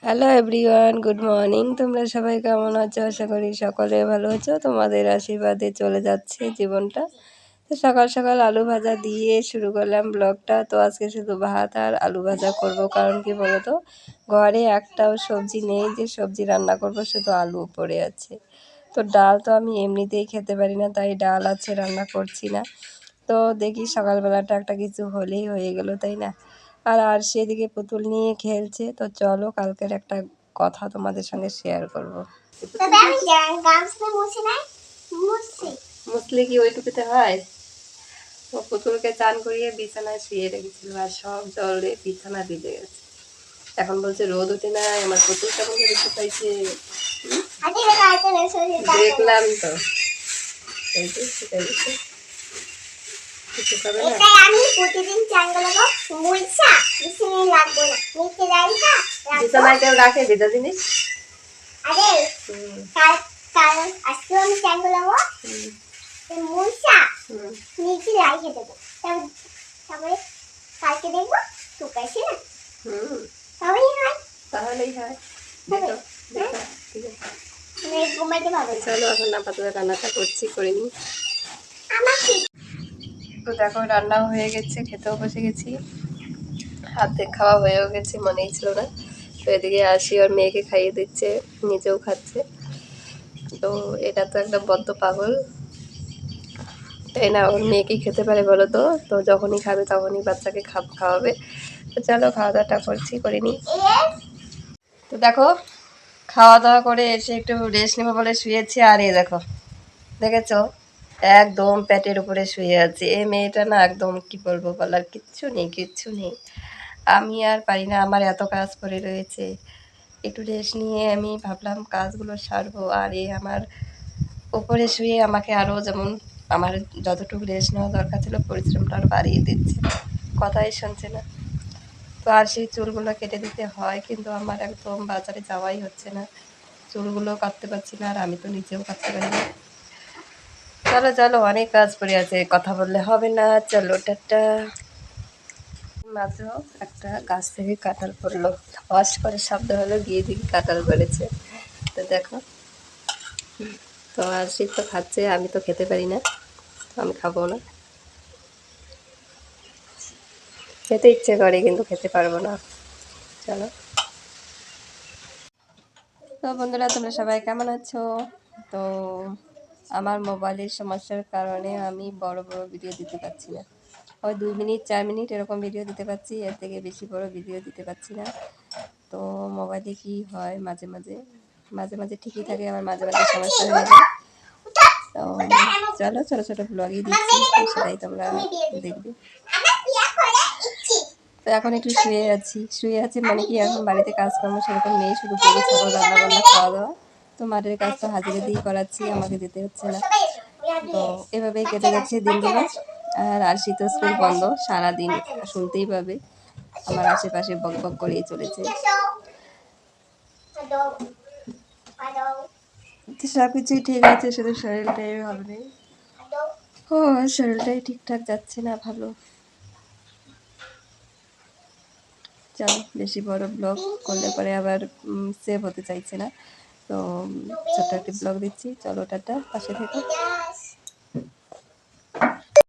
Hello everyone, good morning. তোমরা সবাই কেমন আছো? আশা করি সকলে ভালো আছো। তোমাদের আশীর্বাদে চলে যাচ্ছে জীবনটা। তো সকাল সকাল আলু ভাজা দিয়ে শুরু করলাম ব্লগটা। তো আজকে শুধু ভাত আর আলু ভাজা করব, কারণ কি বলো তো, ঘরে একটাও সবজি নেই যে সবজি রান্না করব, শুধু আলু পড়ে আছে। তো ডাল তো আমি এমনিতেই খেতে পারি না, তাই ডাল আছে, রান্না করছি না। তো দেখি সকালবেলাটা একটা কিছু হলেই হয়ে গেল, তাই না? আর সেদিকে পুতুল নিয়ে খেলছে। তো চলো কালকের একটা কথা তোমাদের সঙ্গে শেয়ার করব। মুসলি কি ওইটুকুতে হয়? ও পুতুলকে চান করিয়ে বিছানায় শুয়ে রেখেছিল, আর সব জলে বিছানা ভিজে গেছে। এখন বলছে রোদ উঠে না, আমার পুতুল কেমন করে শুকাইছে। দেখলাম তো, এই যে শুকাই গেছে। আমি প্রতিদিন চান করব, মুইসা বিছানায় লাগবো না, নিচে রাখা বিছানায় কেউ রাখে ভেজা জিনিস? আরে কাল কাল আজকে আমি চান করব, মুইসা নিচে রাখে দেবো। তারপরে কালকে দেখবো শুকাইছে না। তাহলেই হয়। দেখো দেখো, ঠিক আছে। ঘুমাইতে পারবে। চলো এখন আপাতত রান্নাটা করছি, করে নিই। তো দেখো রান্নাও হয়ে গেছে, খেতেও বসে গেছি, হাতে খাওয়া হয়েও গেছে, মনেই ছিল না। তো এদিকে আসি, ওর মেয়েকে খাইয়ে দিচ্ছে, নিজেও খাচ্ছে। তো এটা তো একটা বদ্ধ পাগল, তাই না? ওর মেয়েকেই খেতে পারে বলো তো। তো যখনই খাবে তখনই বাচ্চাকে খাওয়াবে। তো চলো খাওয়া দাওয়াটা করছি, করে নিই। তো দেখো খাওয়া দাওয়া করে এসে একটু রেস্ট নেবো বলে শুয়েছি, আর এ দেখো, দেখেছো, একদম পেটের উপরে শুয়ে আছে। এই মেয়েটা না একদম কি বলবো, বলার কিচ্ছু নেই, কিচ্ছু নেই। আমি আর পারি না, আমার এত কাজ পড়ে রয়েছে। একটু রেস্ট নিয়ে আমি ভাবলাম কাজগুলো সারবো, আর এ আমার উপরে শুয়ে আমাকে আরও, যেমন আমার যতটুকু রেস্ট নেওয়া দরকার ছিল, পরিশ্রমটা আরও বাড়িয়ে দিচ্ছে, কথাই শুনছে না। তো আর সেই চুলগুলো কেটে দিতে হয়, কিন্তু আমার একদম বাজারে যাওয়াই হচ্ছে না, চুলগুলো কাটতে পারছি না, আর আমি তো নিজেও কাটতে পারি না। চলো চলো, অনেক কাজ পড়ে আছে, কথা বললে হবে না। চলো টাটা। মাত্র একটা গাছ থেকে কাঁঠাল পড়লো, ওয়াশ করে শব্দ হলো, গিয়ে দিকে কাঁঠাল পড়েছে। তো দেখো, তো আর সে তো খাচ্ছে, আমি তো খেতে পারি না, আমি খাবো না। খেতে ইচ্ছে করে কিন্তু খেতে পারবো না। চলো। তো বন্ধুরা, তোমরা সবাই কেমন আছো? তো আমার মোবাইলের সমস্যার কারণে আমি বড় বড় ভিডিও দিতে পারছি না। ওই 2 মিনিট 4 মিনিট এরকম ভিডিও দিতে পারছি, এর থেকে বেশি বড় ভিডিও দিতে পারছি না। তো মোবাইলে কি হয়, মাঝে মাঝে মাঝে মাঝে ঠিকই থাকে, আমার মাঝে মাঝে সমস্যা হয়ে যায়। তো চলো ছোটো ছোটো ব্লগই দিচ্ছি, সেটাই তোমরা দেখবে। তো এখন একটু শুয়ে আছি মানে কি, এখন বাড়িতে কাজকর্ম সেরকম নেই, শুধু গরু ছাগল রান্না বান্না খাওয়া দাওয়া। তো মাঠের কাজ তো হাজিরা দিয়ে করাচ্ছি, আমাকে যেতে হচ্ছে না। তো এভাবেই কেটে যাচ্ছে দিনগুলো। আর শীত স্কুল বন্ধ, সারাদিন শুনতেই পাবে আমার আশেপাশে বক বক করেই চলেছে। সব কিছুই ঠিক আছে, শুধু শরীরটাই ভালো নেই। ও শরীরটাই ঠিকঠাক যাচ্ছে না ভালো। চলো, বেশি বড় ব্লগ করলে পরে আবার সেভ হতে চাইছে না। তো ছোট্ট একটি ব্লগ দিচ্ছি, চলো টাটা, পাশে থেকো।